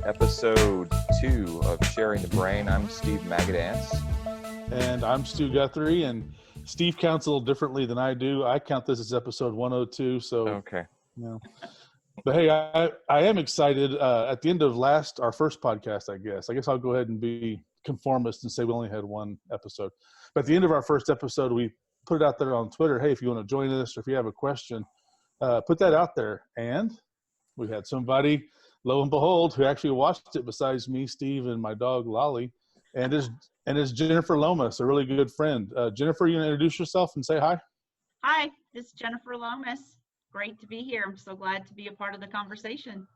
episode 2 of Sharing the Brain. I'm Steve Magadance. And I'm Stu Guthrie, and Steve counts a little differently than I do. I count this as episode 102, so, Okay. you know. But hey, I am excited. At the end of our first podcast, I guess I'll go ahead and be conformist and say we only had one episode. But at the end of our first episode, we put it out there on Twitter. Hey, if you want to join us or if you have a question, put that out there. And we had somebody, lo and behold, who actually watched it besides me, Steve, and my dog Lolly, and is Jennifer Lomas, a really good friend. Jennifer, you want to introduce yourself and say hi? Hi, this is Jennifer Lomas. Great to be here. I'm so glad to be a part of the conversation.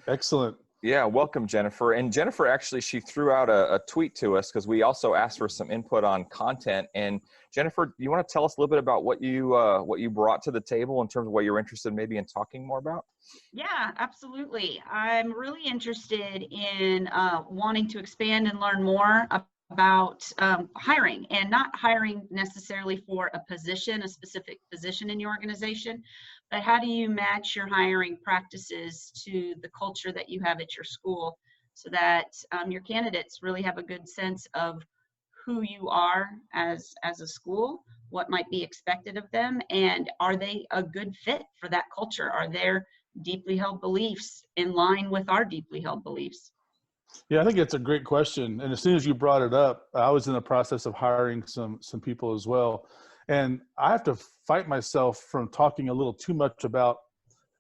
Excellent. Yeah, welcome, Jennifer. And Jennifer, actually, she threw out a tweet to us because we also asked for some input on content. And Jennifer, you want to tell us a little bit about what you brought to the table in terms of what you're interested maybe in talking more about? Yeah, absolutely. I'm really interested in wanting to expand and learn more about hiring, and not hiring necessarily for a specific position in your organization, but how do you match your hiring practices to the culture that you have at your school so that your candidates really have a good sense of who you are as a school, what might be expected of them, and are they a good fit for that culture? Are their deeply held beliefs in line with our deeply held beliefs? Yeah, I think it's a great question. And as soon as you brought it up, I was in the process of hiring some people as well. And I have to fight myself from talking a little too much about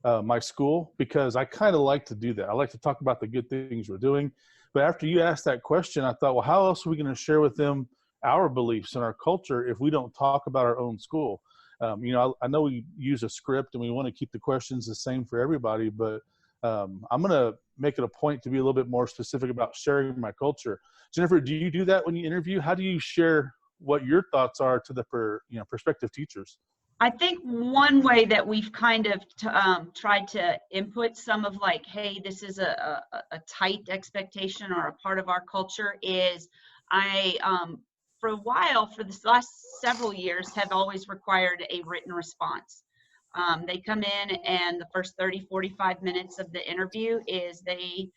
my school, because I kind of like to do that. I like to talk about the good things we're doing. But after you asked that question, I thought, well, how else are we going to share with them our beliefs and our culture if we don't talk about our own school? I know we use a script and we want to keep the questions the same for everybody, but I'm going to make it a point to be a little bit more specific about sharing my culture. Jennifer, do you do that when you interview? How do you share what your thoughts are to the prospective teachers? I think one way that we've kind of tried to input some of like, hey, this is a tight expectation or a part of our culture is for a while, for the last several years, have always required a written response. They come in and the first 30, 45 minutes of the interview is they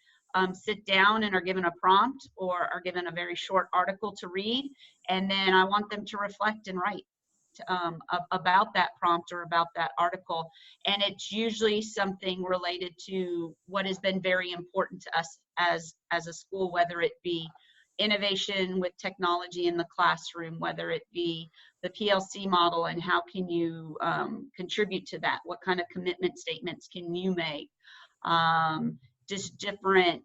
sit down and are given a prompt or are given a very short article to read. And then I want them to reflect and write about that prompt or about that article. And it's usually something related to what has been very important to us as a school, whether it be innovation with technology in the classroom, whether it be the PLC model and how can you contribute to that? What kind of commitment statements can you make? Just different,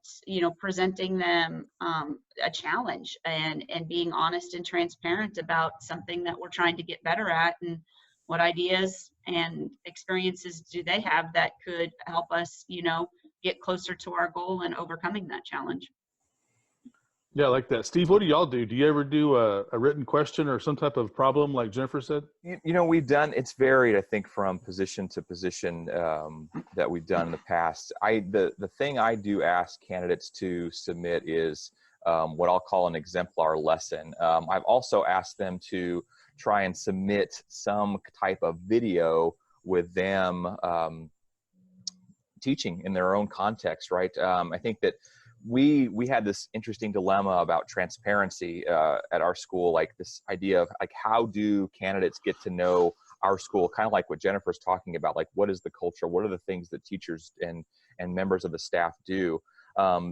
presenting them a challenge and being honest and transparent about something that we're trying to get better at, and what ideas and experiences do they have that could help us, get closer to our goal and overcoming that challenge. Yeah, I like that. Steve, what do y'all do? Do you ever do a written question or some type of problem like Jennifer said? We've done, it's varied, I think, from position to position that we've done in the past. The thing I do ask candidates to submit is what I'll call an exemplar lesson. I've also asked them to try and submit some type of video with them teaching in their own context, right? I think that we had this interesting dilemma about transparency at our school, like this idea of like, how do candidates get to know our school, kind of like what Jennifer's talking about, like what is the culture, what are the things that teachers and members of the staff do.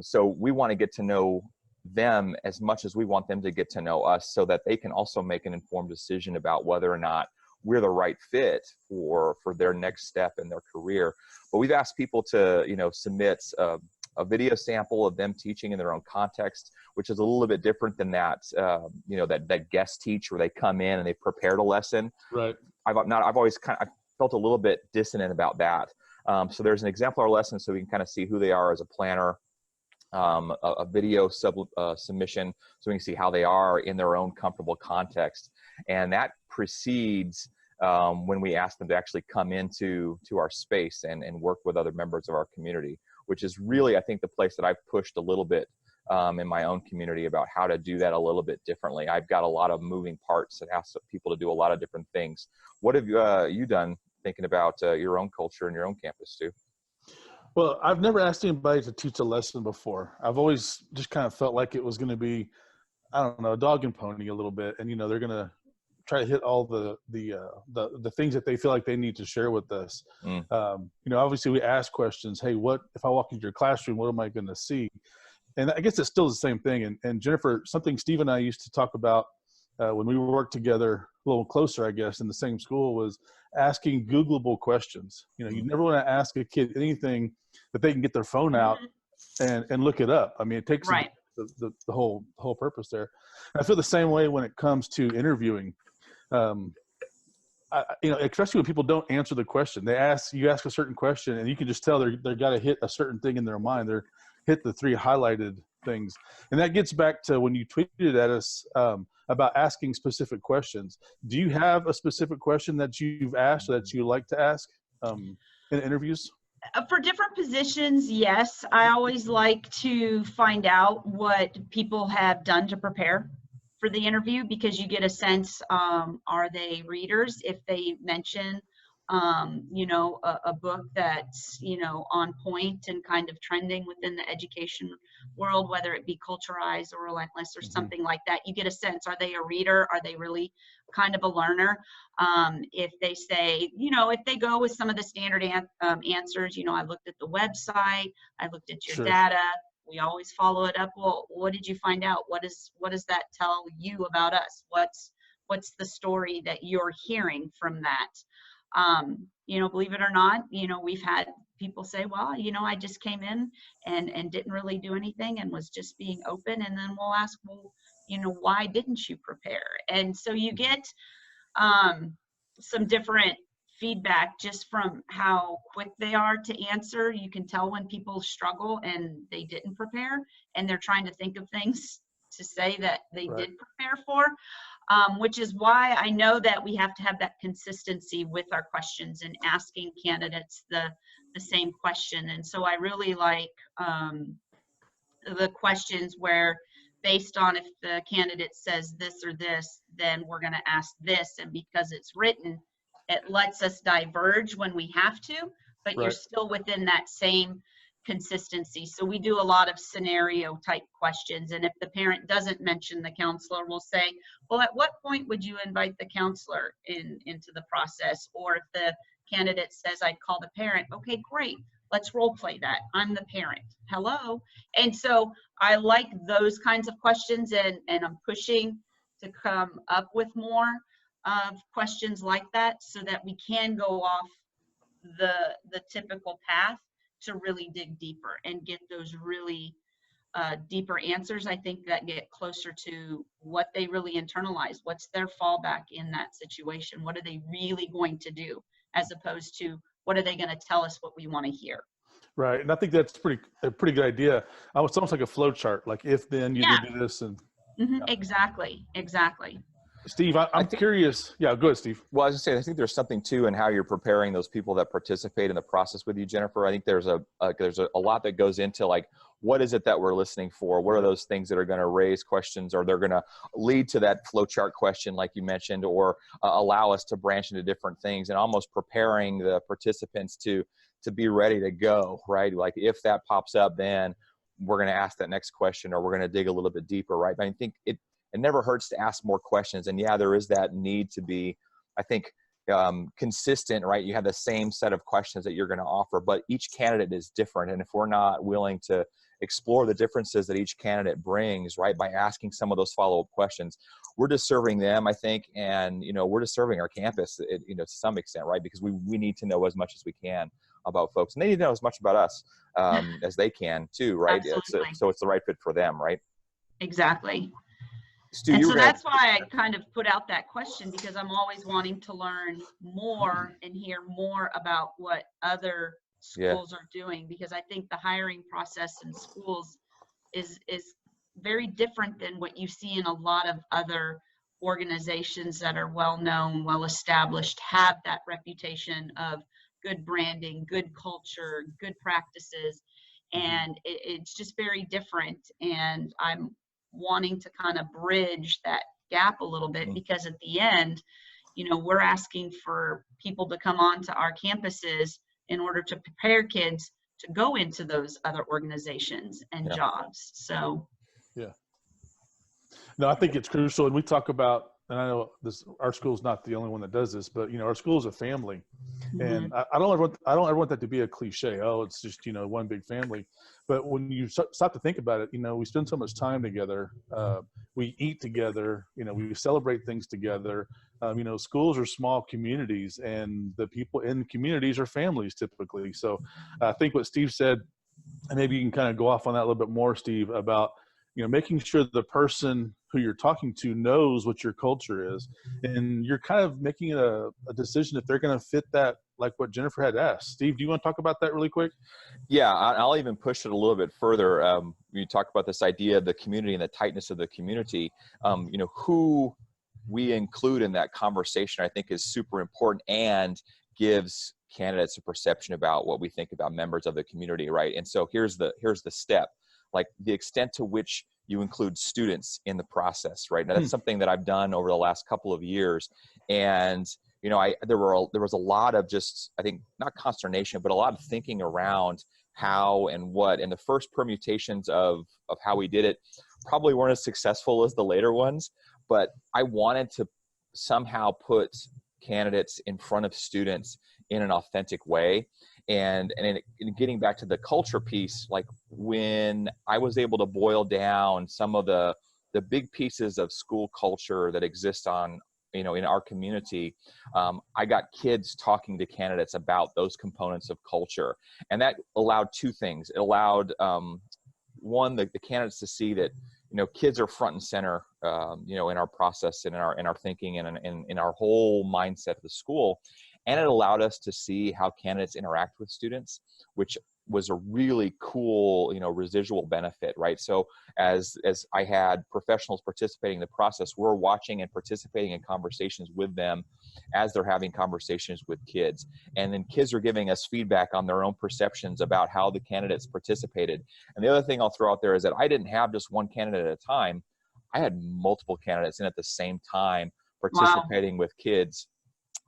So we want to get to know them as much as we want them to get to know us, so that they can also make an informed decision about whether or not we're the right fit for their next step in their career. But we've asked people to, submit a video sample of them teaching in their own context, which is a little bit different than that, that guest teach where they come in and they prepared a lesson. Right. I've always I felt a little bit dissonant about that. So there's an exemplar lesson so we can kind of see who they are as a planner, a video submission so we can see how they are in their own comfortable context. And that precedes when we ask them to actually come into our space and work with other members of our community, which is really, I think, the place that I've pushed a little bit in my own community about how to do that a little bit differently. I've got a lot of moving parts and ask people to do a lot of different things. What have you done thinking about your own culture and your own campus, too? Well, I've never asked anybody to teach a lesson before. I've always just kind of felt like it was going to be, I don't know, a dog and pony a little bit. And, they're going to try to hit all the things that they feel like they need to share with us. Obviously we ask questions. Hey, what, if I walk into your classroom, what am I going to see? And I guess it's still the same thing. And Jennifer, something Steve and I used to talk about when we worked together a little closer, I guess, in the same school, was asking Googleable questions. You never want to ask a kid anything that they can get their phone out and look it up. I mean, it takes the whole purpose there. And I feel the same way when it comes to interviewing. Especially when people don't answer the question. You ask a certain question, and you can just tell they've got to hit a certain thing in their mind. They're hit the 3 highlighted things. And that gets back to when you tweeted at us about asking specific questions. Do you have a specific question that you've asked or that you like to ask in interviews? For different positions, yes. I always like to find out what people have done to prepare for the interview, because you get a sense, are they readers? If they mention a book that's on point and kind of trending within the education world, whether it be Culturized or Relentless or something like that, you get a sense, are they a reader? Are they really kind of a learner? If they say, if they go with some of the standard answers, I looked at the website, I looked at your data, we always follow it up. Well, what did you find out? What does that tell you about us? What's the story that you're hearing from that? Believe it or not, we've had people say, well, I just came in and didn't really do anything and was just being open. And then we'll ask, well, why didn't you prepare? And so you get some different feedback just from how quick they are to answer. You can tell when people struggle and they didn't prepare and they're trying to think of things to say that they did prepare for. Which is why I know that we have to have that consistency with our questions and asking candidates the same question. And so I really like the questions where, based on if the candidate says this or this, then we're going to ask this. And because it's written, it lets us diverge when we have to, but you're still within that same consistency. So we do a lot of scenario type questions. And if the parent doesn't mention the counselor, we'll say, well, at what point would you invite the counselor into the process? Or if the candidate says, I'd call the parent, okay, great. Let's role play that. I'm the parent. Hello. And so I like those kinds of questions, and I'm pushing to come up with more of questions like that so that we can go off the typical path to really dig deeper and get those really deeper answers. I think that get closer to what they really internalize. What's their fallback in that situation? What are they really going to do, as opposed to what are they going to tell us what we want to hear? Right. And I think that's a pretty good idea. It's almost like a flow chart, like if then you do this. And Exactly. Steve, I'm curious. Yeah, go ahead, Steve. Well, I was just saying, I think there's something too in how you're preparing those people that participate in the process with you, Jennifer. I think there's a lot that goes into, like, what is it that we're listening for? What are those things that are going to raise questions, or they're going to lead to that flowchart question, like you mentioned, or allow us to branch into different things, and almost preparing the participants to be ready to go, right? Like, if that pops up, then we're going to ask that next question, or we're going to dig a little bit deeper, right? But I think it never hurts to ask more questions. And yeah, there is that need to be, I think, consistent, right? You have the same set of questions that you're going to offer, but each candidate is different. And if we're not willing to explore the differences that each candidate brings, right, by asking some of those follow-up questions, we're just serving them, I think, and we're just serving our campus, to some extent, right? Because we need to know as much as we can about folks, and they need to know as much about us as they can too, right? So it's the right fit for them, right? Exactly. Stu, and so that's why I kind of put out that question, because I'm always wanting to learn more and hear more about what other schools are doing, because I think the hiring process in schools is very different than what you see in a lot of other organizations that are well known, well established, have that reputation of good branding, good culture, good practices, and it's just very different. And I'm wanting to kind of bridge that gap a little bit, because at the end, we're asking for people to come onto our campuses in order to prepare kids to go into those other organizations and jobs. So yeah. No, I think it's crucial. And we talk about, and I know our school's not the only one that does this, but our school is a family. And I don't ever want that to be a cliche. Oh, it's just, one big family. But when you stop to think about it, we spend so much time together. We eat together, we celebrate things together. Schools are small communities, and the people in communities are families typically. So I think what Steve said, and maybe you can kind of go off on that a little bit more, Steve, about making sure the person who you're talking to knows what your culture is, and you're kind of making a decision if they're going to fit that, like what Jennifer had asked. Steve, do you want to talk about that really quick? Yeah, I'll even push it a little bit further. You talk about this idea of the community and the tightness of the community. Who we include in that conversation, I think, is super important and gives candidates a perception about what we think about members of the community, right? And so here's the step. Like the extent to which you include students in the process, right? Now, that's something that I've done over the last couple of years. And, there was a lot of just, I think, not consternation, but a lot of thinking around how and what. And the first permutations of how we did it probably weren't as successful as the later ones, but I wanted to somehow put candidates in front of students in an authentic way. And in getting back to the culture piece, like when I was able to boil down some of the big pieces of school culture that exist in our community, I got kids talking to candidates about those components of culture. And that allowed two things. It allowed, one, the candidates to see that, kids are front and center, in our process and in our thinking and in our whole mindset of the school. And it allowed us to see how candidates interact with students, which was a really cool, residual benefit, right? So as I had professionals participating in the process, we're watching and participating in conversations with them as they're having conversations with kids. And then kids are giving us feedback on their own perceptions about how the candidates participated. And the other thing I'll throw out there is that I didn't have just one candidate at a time. I had multiple candidates in at the same time participating with kids.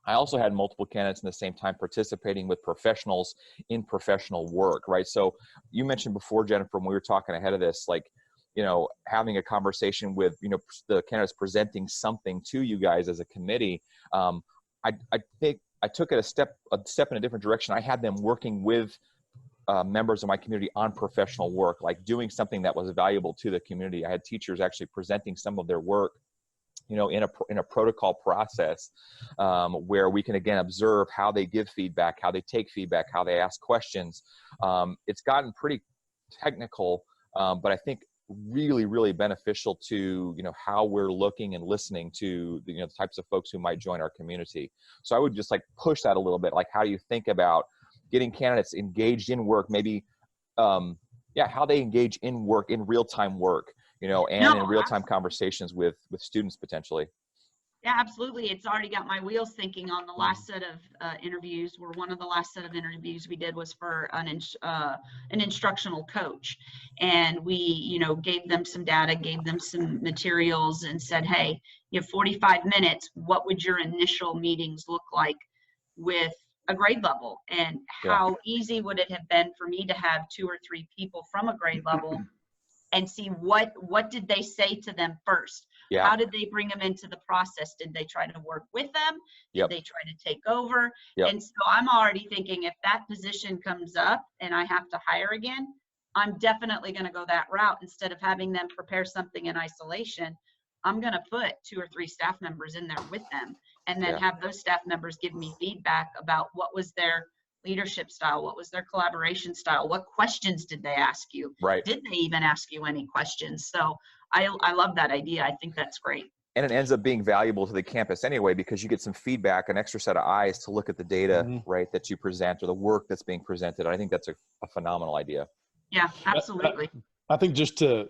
I also had multiple candidates in the same time participating with professionals in professional work, right? So you mentioned before, Jennifer, when we were talking ahead of this, like, having a conversation with, the candidates presenting something to you guys as a committee. I think I took it a step in a different direction. I had them working with members of my community on professional work, like doing something that was valuable to the community. I had teachers actually presenting some of their work in a protocol process, where we can again observe how they give feedback, how they take feedback, how they ask questions. It's gotten pretty technical, but I think really, really beneficial to how we're looking and listening to the types of folks who might join our community. So I would just like push that a little bit. Like, how do you think about getting candidates engaged in work? Maybe, how they engage in work, in real-time work. In real-time conversations with students potentially. Yeah, absolutely. It's already got my wheels thinking on the last set of interviews. One of the last set of interviews we did was for an instructional coach. And we, gave them some data, gave them some materials and said, hey, you have 45 minutes. What would your initial meetings look like with a grade level? And how easy would it have been for me to have 2 or 3 people from a grade level and see what did they say to them first? How did they bring them into the process? Did they try to work with them? Did they try to take over? And so I'm already thinking, if that position comes up and I have to hire again, I'm definitely going to go that route. Instead of having them prepare something in isolation, I'm going to put 2 or 3 staff members in there with them, and then have those staff members give me feedback about what was their leadership style, what was their collaboration style, what questions did they ask you, did they even ask you any questions? So I love that idea. I think that's great. And it ends up being valuable to the campus anyway, because you get some feedback, an extra set of eyes to look at the data, right, that you present, or the work that's being presented. I think that's a phenomenal idea. Yeah, absolutely. I think, just to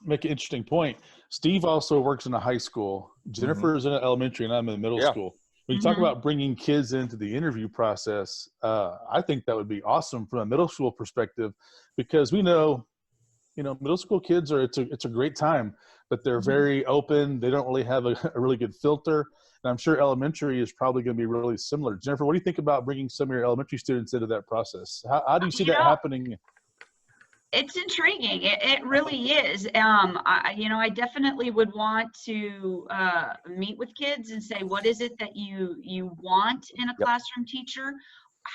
make an interesting point, Steve also works in a high school. Jennifer is in an elementary, and I'm in middle school. When you talk about bringing kids into the interview process, I think that would be awesome from a middle school perspective, because we know, middle school kids it's a great time, but they're very open. They don't really have a really good filter. And I'm sure elementary is probably going to be really similar. Jennifer, what do you think about bringing some of your elementary students into that process? How do you see that happening? It's intriguing. It really is. I definitely would want to meet with kids and say, what is it that you want in a classroom teacher?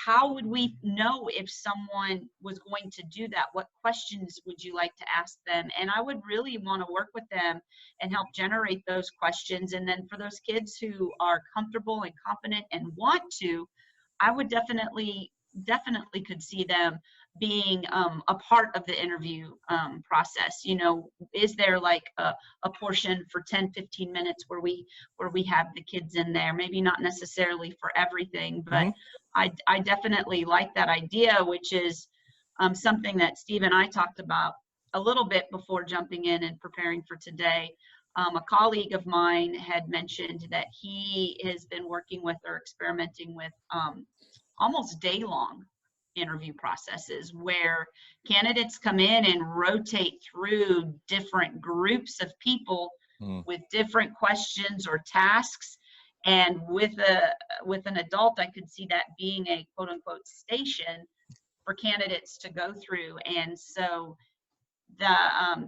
How would we know if someone was going to do that? What questions would you like to ask them? And I would really want to work with them and help generate those questions. And then for those kids who are comfortable and competent and want to, I would definitely could see them being a part of the interview process. Is there like a portion for 10-15 minutes where we have the kids in there? Maybe not necessarily for everything, but I definitely like that idea, which is something that Steve and I talked about a little bit before jumping in and preparing for today. A colleague of mine had mentioned that he has been working with or experimenting with almost day-long interview processes where candidates come in and rotate through different groups of people with different questions or tasks. And with an adult, I could see that being a quote unquote station for candidates to go through. And so that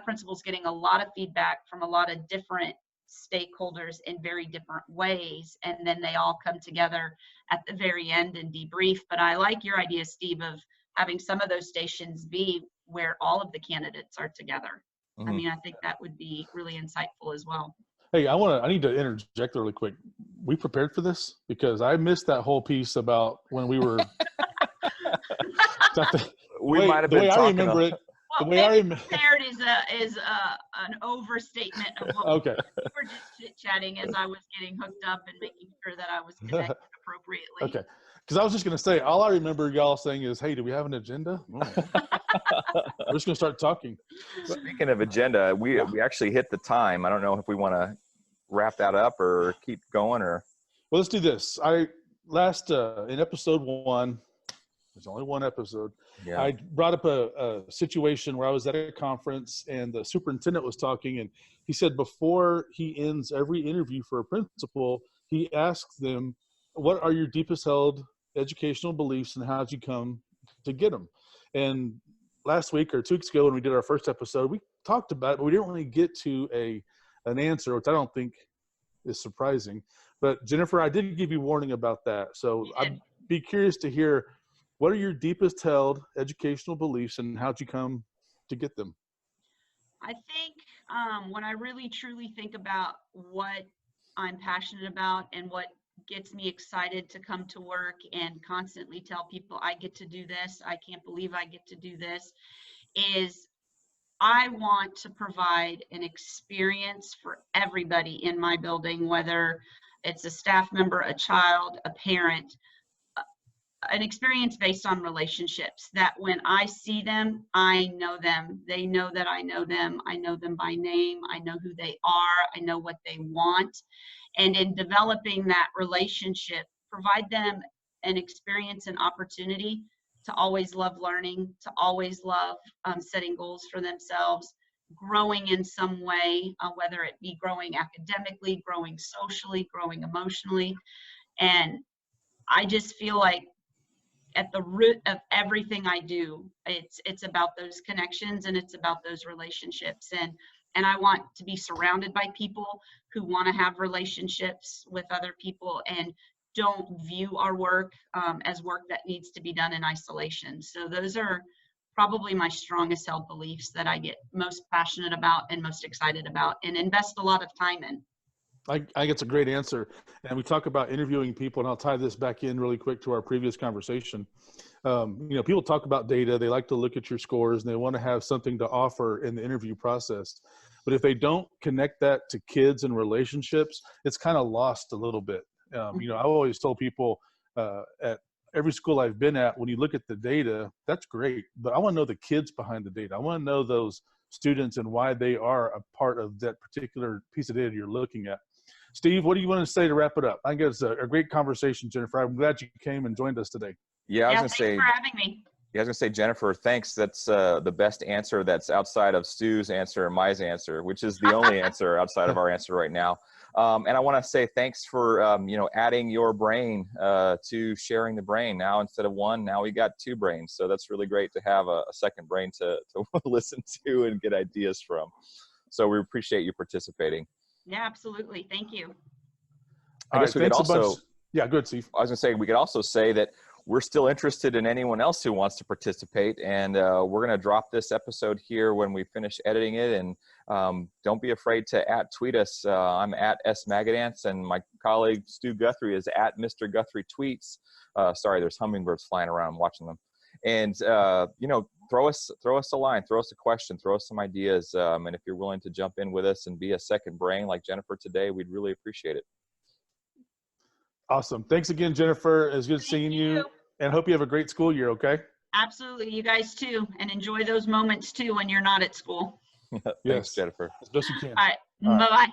principal's getting a lot of feedback from a lot of different stakeholders in very different ways, and then they all come together at the very end and debrief. But I like your idea, Steve, of having some of those stations be where all of the candidates are together. I mean, I think that would be really insightful as well. Hey, I need to interject really quick. We prepared for this because I missed that whole piece about when we were we might have been the way talking I remember it. Well, prepared is an overstatement of what we were just chit-chatting as I was getting hooked up and making sure that I was connected appropriately. Okay, because I was just going to say, all I remember y'all saying is, hey, do we have an agenda? We're just going to start talking. Speaking of agenda, we actually hit the time. I don't know if we want to wrap that up or keep going or. Well, let's do this. In episode 1, there's only one episode. Yeah. I brought up a situation where I was at a conference and the superintendent was talking, and he said before he ends every interview for a principal, he asks them, what are your deepest held educational beliefs and how did you come to get them? And last week or 2 weeks ago when we did our first episode, we talked about it, but we didn't really get to an answer, which I don't think is surprising. But Jennifer, I did give you warning about that. So I'd be curious to hear, what are your deepest held educational beliefs and how'd you come to get them? I think when I really truly think about what I'm passionate about and what gets me excited to come to work and constantly tell people I get to do this, I can't believe I get to do this, is I want to provide an experience for everybody in my building, whether it's a staff member, a child, a parent, an experience based on relationships, that when I see them, I know them. They know that I know them. I know them by name. I know who they are. I know what they want. And in developing that relationship, provide them an experience and opportunity to always love learning, to always love setting goals for themselves, growing in some way, whether it be growing academically, growing socially, growing emotionally. And I just feel like at the root of everything I do, it's about those connections and it's about those relationships. And I want to be surrounded by people who want to have relationships with other people and don't view our work as work that needs to be done in isolation. So those are probably my strongest held beliefs that I get most passionate about and most excited about and invest a lot of time in. I think it's a great answer. And we talk about interviewing people, and I'll tie this back in really quick to our previous conversation. People talk about data. They like to look at your scores, and they want to have something to offer in the interview process. But if they don't connect that to kids and relationships, it's kind of lost a little bit. I've always told people at every school I've been at, when you look at the data, that's great. But I want to know the kids behind the data. I want to know those students and why they are a part of that particular piece of data you're looking at. Steve, what do you want to say to wrap it up? I think it's a great conversation, Jennifer. I'm glad you came and joined us today. Yeah, I was going to say, thanks for having me. Yeah, I was gonna say, Jennifer, thanks. That's the best answer that's outside of Stu's answer and my answer, which is the only answer outside of our answer right now. And I want to say thanks for adding your brain to sharing the brain. Now instead of one, now we got two brains. So that's really great to have a second brain to listen to and get ideas from. So we appreciate you participating. Yeah, absolutely. Thank you. I guess we could also. Yeah, good, Steve. I was gonna say, we could also say that we're still interested in anyone else who wants to participate, and we're gonna drop this episode here when we finish editing it. And don't be afraid to tweet us. I'm at @smagadance, and my colleague Stu Guthrie is at Mr. Guthrie Tweets. Sorry, there's hummingbirds flying around. I'm watching them. And throw us a line, throw us a question, throw us some ideas. And if you're willing to jump in with us and be a second brain like Jennifer today, we'd really appreciate it. Awesome. Thanks again, Jennifer. It's good seeing you, and hope you have a great school year, okay? Absolutely. You guys too. And enjoy those moments too when you're not at school. Thanks, Jennifer. As best you can. All right. Bye-bye.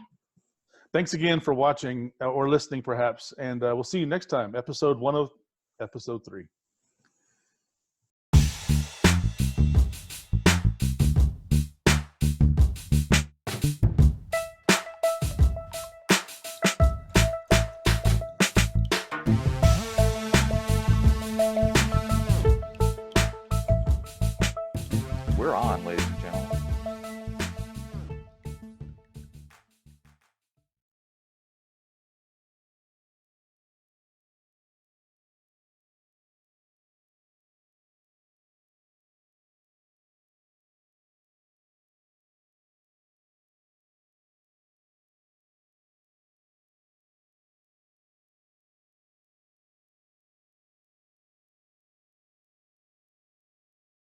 Thanks again for watching or listening, perhaps. And we'll see you next time, episode 1 of episode 3. We're on, ladies and gentlemen.